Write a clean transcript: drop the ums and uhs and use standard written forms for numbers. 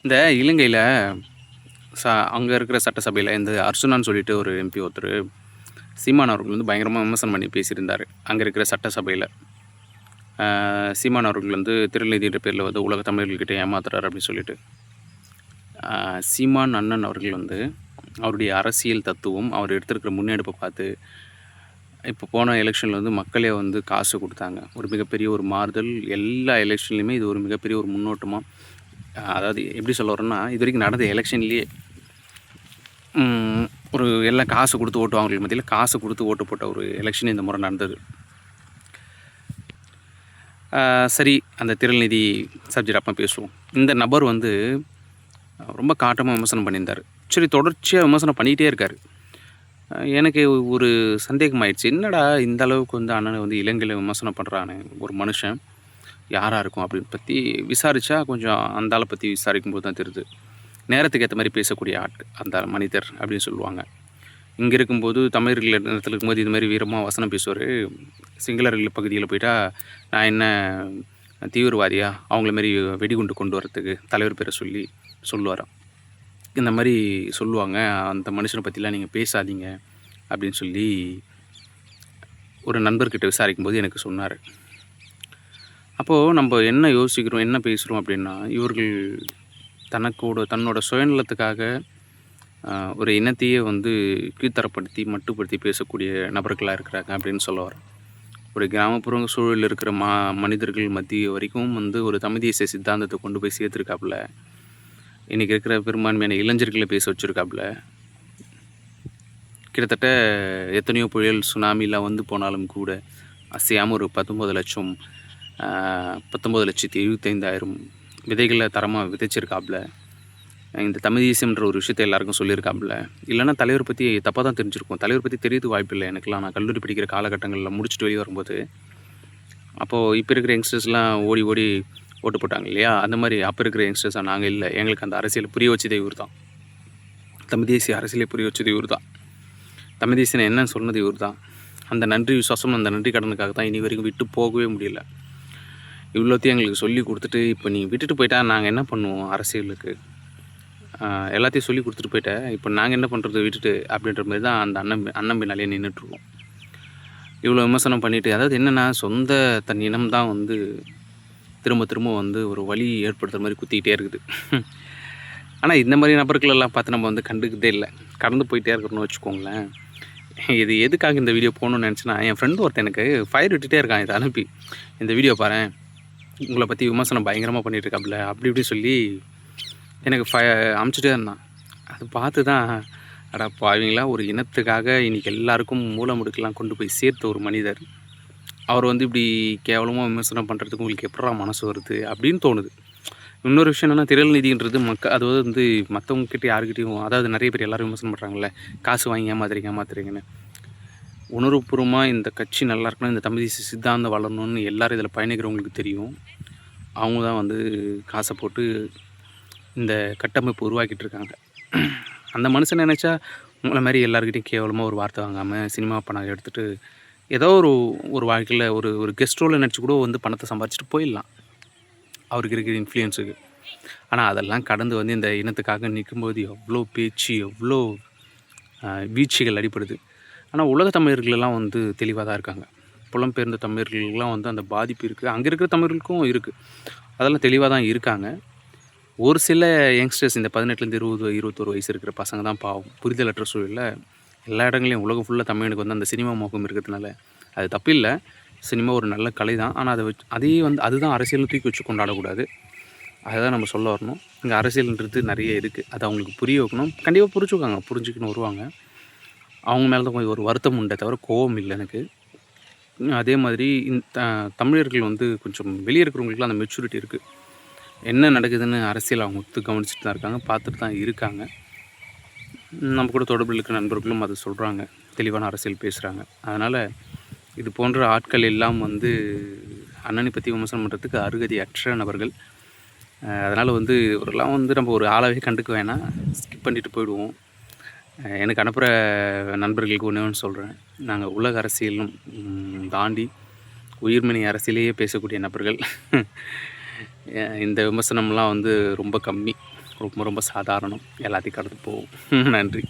இந்த இலங்கையில ச அங்க இருக்கிற சட்டசபையில இந்த அர்ச்சுனான்னு சொல்லிட்டு ஒரு எம்பி ஒருத்தரு, சீமான் அவர்கள் வந்து பயங்கரமா விமர்சனம் பண்ணி பேசியிருந்தாரு. அங்க இருக்கிற சட்டசபையில. சீமான் அவர்கள் வந்து திருநீதின்ற பேர்ல வந்து உலக தமிழர்கள்கிட்ட ஏமாத்துறாரு அப்படின்னு சொல்லிட்டு. சீமான் அண்ணன் அவர்கள் வந்து அவருடைய அரசியல் தத்துவம், அவர் எடுத்திருக்கிற முன்னெடுப்பை பார்த்து, இப்போ போன எலெக்ஷனில் வந்து மக்களே வந்து காசு கொடுத்தாங்க. ஒரு மிகப்பெரிய ஒரு மாறுதல் எல்லா எலெக்ஷன்லையுமே இது ஒரு மிகப்பெரிய ஒரு முன்னோட்டமாக, அதாவது எப்படி சொல்ல வரோன்னா, இது வரைக்கும் நடந்த எலெக்ஷன்லேயே ஒரு எல்லாம் காசு கொடுத்து ஓட்டு வாங்குறவங்களுக்கு மத்தியில் காசு கொடுத்து ஓட்டு போட்ட ஒரு எலெக்ஷன் இந்த முறை நடந்தது. சரி, அந்த திருநீதி சப்ஜெக்ட் அப்போ பேசுவோம். இந்த நபர் வந்து ரொம்ப காட்டமாக விமர்சனம் பண்ணியிருந்தார். சரி, தொடர்ச்சியாக விமர்சனம் பண்ணிகிட்டே இருக்கார். எனக்கு ஒரு சந்தேகமாயிடுச்சு, என்னடா இந்த அளவுக்கு வந்து அண்ணனை வந்து இலங்கையில் விமர்சனம் பண்ணுறான்னு ஒரு மனுஷன் யாராக இருக்கும் அப்படின்னு பற்றி விசாரித்தா, கொஞ்சம் அந்த ஆளை பற்றி விசாரிக்கும்போது தான் தெரியுது, நேரத்துக்கு ஏற்ற மாதிரி பேசக்கூடிய அந்த மனிதர் அப்படின்னு சொல்லுவாங்க. இங்கே இருக்கும்போது தமிழர்கள் இடத்துல இருக்கும்போது இது மாதிரி வீரமாக வசனம் பேசுவார். சிங்களர்கள் பகுதியில் போயிட்டா நான் என்ன தீவிரவாதியா, அவங்கள மாரி வெடிகுண்டு கொண்டு வரத்துக்கு தலைவர் பேரை சொல்லி சொல்லுவாராம். இந்த மாதிரி சொல்லுவாங்க, அந்த மனுஷனை பற்றிலாம் நீங்கள் பேசாதீங்க அப்படின்னு சொல்லி ஒரு நண்பர்கிட்ட விசாரிக்கும்போது எனக்கு சொன்னார். அப்போது நம்ம என்ன யோசிக்கிறோம், என்ன பேசுகிறோம் அப்படின்னா, இவர்கள் தன்னோட சுயநலத்துக்காக ஒரு இனத்தையே வந்து கீழ்த்தரப்படுத்தி மட்டுப்படுத்தி பேசக்கூடிய நபர்களாக இருக்கிறாங்க அப்படின்னு சொல்ல வரேன். ஒரு கிராமப்புற சூழலில் இருக்கிற மனிதர்கள் மத்திய வரைக்கும் வந்து ஒரு தமிழ் தேசிய சித்தாந்தத்தை கொண்டு போய் சேர்த்துருக்காப்புல. இன்றைக்கி இருக்கிற பெரும்பான்மையான இளைஞர்களை பேச வச்சுருக்காப்புல. கிட்டத்தட்ட எத்தனையோ புயல் சுனாமிலாம் வந்து போனாலும் கூட அசையாமல் ஒரு 19,75,000 விதைகளை தரமாக விதைச்சிருக்காப்புல. இந்த தமிழ் தேசியம்ன்ற ஒரு விஷயத்தை எல்லாருக்கும் சொல்லியிருக்காப்புல. இல்லைன்னா தலைவர் பற்றி தப்பாக தான் தெரிஞ்சிருக்கும். தலைவர் பற்றி தெரியறதுக்கு வாய்ப்பு இல்லை எனக்குலாம். நான் கல்லூரி படிக்கிற காலகட்டங்களில் முடிச்சுட்டு வெளியே வரும்போது, அப்போது இப்போ இருக்கிற யங்ஸ்டர்ஸ்லாம் ஓடி ஓடி ஓட்டு போட்டாங்க இல்லையா, அந்த மாதிரி அப்போ இருக்கிற யங்ஸ்டர்ஸாக நாங்கள் இல்லை. எங்களுக்கு அந்த அரசியலை புரிய வச்சதே இவர் தான். தமிழ் தேசிய அரசியலை புரிய வச்சது இவர் தான். தமிழ் தேசியம் என்னன்னு சொன்னது இவர் தான். அந்த நன்றி விசுவாசம், அந்த நன்றி கடனுக்காக தான் இனி வரைக்கும் விட்டு போகவே முடியல. இவ்வளோத்தையும் எங்களுக்கு சொல்லி கொடுத்துட்டு இப்போ நீ விட்டுட்டு போயிட்டா நாங்கள் என்ன பண்ணுவோம் அரசியலுக்கு? எல்லாத்தையும் சொல்லி கொடுத்துட்டு போயிட்டேன், இப்போ நாங்கள் என்ன பண்ணுறது விட்டுட்டு அப்படின்ற மாதிரி தான் அந்த அண்ணன் பின்னாலே நின்றுட்டுருக்கோம். இவ்வளோ விமர்சனம் பண்ணிவிட்டு, அதாவது என்னென்னா, சொந்த தன் இனம் தான் வந்து திரும்ப திரும்ப வந்து ஒரு வலி ஏற்படுத்துகிற மாதிரி குத்திக்கிட்டே இருக்குது. ஆனால் இந்த மாதிரி நபர்களெல்லாம் பார்த்து நம்ம வந்து கண்டுக்கிட்டே இல்லை, கடந்து போயிட்டே இருக்கிறோன்னு வச்சுக்கோங்களேன். இது எதுக்காக இந்த வீடியோ போகணுன்னு நினச்சின்னா, என் ஃப்ரெண்டு ஒருத்தன் எனக்கு ஃபயர் விட்டுகிட்டே இருக்கான், இதை அனுப்பி இந்த வீடியோ பாரு, உங்களை பற்றி விமர்சனம் பயங்கரமாக பண்ணிகிட்டு இருக்காப்புல அப்படி இப்படி சொல்லி எனக்கு அமுச்சிட்டே இருந்தான். அது பார்த்து தான், அடா பாவீங்களா, ஒரு இனத்துக்காக இன்றைக்கி எல்லாருக்கும் மூல முடுக்கெல்லாம் கொண்டு போய் சேர்த்த ஒரு மனிதர், அவர் வந்து இப்படி கேவலமாக விமர்சனம் பண்ணுறதுக்கு உங்களுக்கு எப்படா மனசு வருது அப்படின்னு தோணுது. இன்னொரு விஷயம் என்னென்னா, திரள் நிதின்றது அது வந்து மற்றவங்கக்கிட்ட யாருக்கிட்டையும், அதாவது நிறைய பேர் எல்லோரும் விமர்சனம் பண்ணுறாங்கல்ல, காசு வாங்கி ஏமாத்துறீங்கன்னு. உணர்வுபூர்வமாக இந்த கட்சி நல்லா இருக்கணும், இந்த தமிழ் தேசிய சித்தாந்தம் வளரணும்னு எல்லோரும் இதில் பயணிக்கிறவங்களுக்கு தெரியும். அவங்க தான் வந்து காசை போட்டு இந்த கட்டமைப்பு உருவாக்கிட்டு இருக்காங்க. அந்த மனுஷன் நினச்சா உங்களை மாதிரி எல்லாருக்கிட்டையும் கேவலமாக ஒரு வார்த்தை வாங்காமல் சினிமா பணம் எடுத்துகிட்டு ஏதோ ஒரு வாழ்க்கையில் ஒரு கெஸ்ட் ரோலில் நடிச்சு கூட வந்து பணத்தை சம்பாதிச்சுட்டு போயிடலாம், அவருக்கு இருக்கிற இன்ஃப்ளூயன்ஸுக்கு. ஆனால் அதெல்லாம் கடந்து வந்து இந்த இனத்துக்காக நிற்கும்போது எவ்வளோ பேச்சு, எவ்வளோ வீழ்ச்சிகள் அடிப்படுது. ஆனால் உலக தமிழர்களெல்லாம் வந்து தெளிவாக தான் இருக்காங்க. புலம்பெயர்ந்த தமிழர்களுக்கெல்லாம் வந்து அந்த பாதிப்பு இருக்குது, அங்கே இருக்கிற தமிழர்களுக்கும் இருக்குது, அதெல்லாம் தெளிவாக தான் இருக்காங்க. ஒரு சில யங்ஸ்டர்ஸ், இந்த 18லேருந்து 21 வயசு இருக்கிற பசங்க தான் பாவம் புரிதலற்ற சூழலில் எல்லா இடங்களையும் உலகம் ஃபுல்லாக தமிழனுக்கு வந்து அந்த சினிமா மோகம் இருக்கிறதுனால, அது தப்பு இல்லை, சினிமா ஒரு நல்ல கலை தான். ஆனால் அதை அதையே வந்து அதுதான் அரசியல் தூக்கி வச்சு கொண்டாடக்கூடாது. அதுதான் நம்ம சொல்ல வரணும். இங்கே அரசியல்ன்றது நிறைய இருக்குது, அதை அவங்களுக்கு புரிய வைக்கணும். கண்டிப்பாக புரிஞ்சுக்காங்க, புரிஞ்சுக்கணும் வருவாங்க. அவங்க மேலே தான் கொஞ்சம் ஒரு வருத்தம் உண்டே தவிர கோபம் இல்லை எனக்கு. அதே மாதிரி தமிழர்கள் வந்து கொஞ்சம் வெளியே இருக்கிறவங்களுக்குலாம் அந்த மெச்சூரிட்டி இருக்குது. என்ன நடக்குதுன்னு அரசியல் அவங்க கவனிச்சுட்டு தான் இருக்காங்க, பார்த்துட்டு தான் இருக்காங்க. நம்ம கூட தொடர்பில் இருக்கிற நண்பர்களும் அதை சொல்கிறாங்க, தெளிவான அரசியல் பேசுகிறாங்க. அதனால் இது போன்ற ஆட்கள் எல்லாம் வந்து அண்ணனை பற்றி விமர்சனம் பண்ணுறதுக்கு அருகதையற்ற நபர்கள். அதனால் வந்து இவரெல்லாம் வந்து நம்ம ஒரு ஆளாகவே கண்டுக்க வேணாம், ஸ்கிப் பண்ணிவிட்டு போயிடுவோம். எனக்கு அனுப்புகிற நண்பர்களுக்கு ஒன்று சொல்கிறேன், நாங்கள் உலக அரசியலும் தாண்டி உயிர்மனை அரசியலையே பேசக்கூடிய நபர்கள். இந்த விமர்சனம்லாம் வந்து ரொம்ப கம்மி. ரொம்ப ரொம்ப சாதாரணம். எல்லாத்தையும் கடந்து போகும். நன்றி.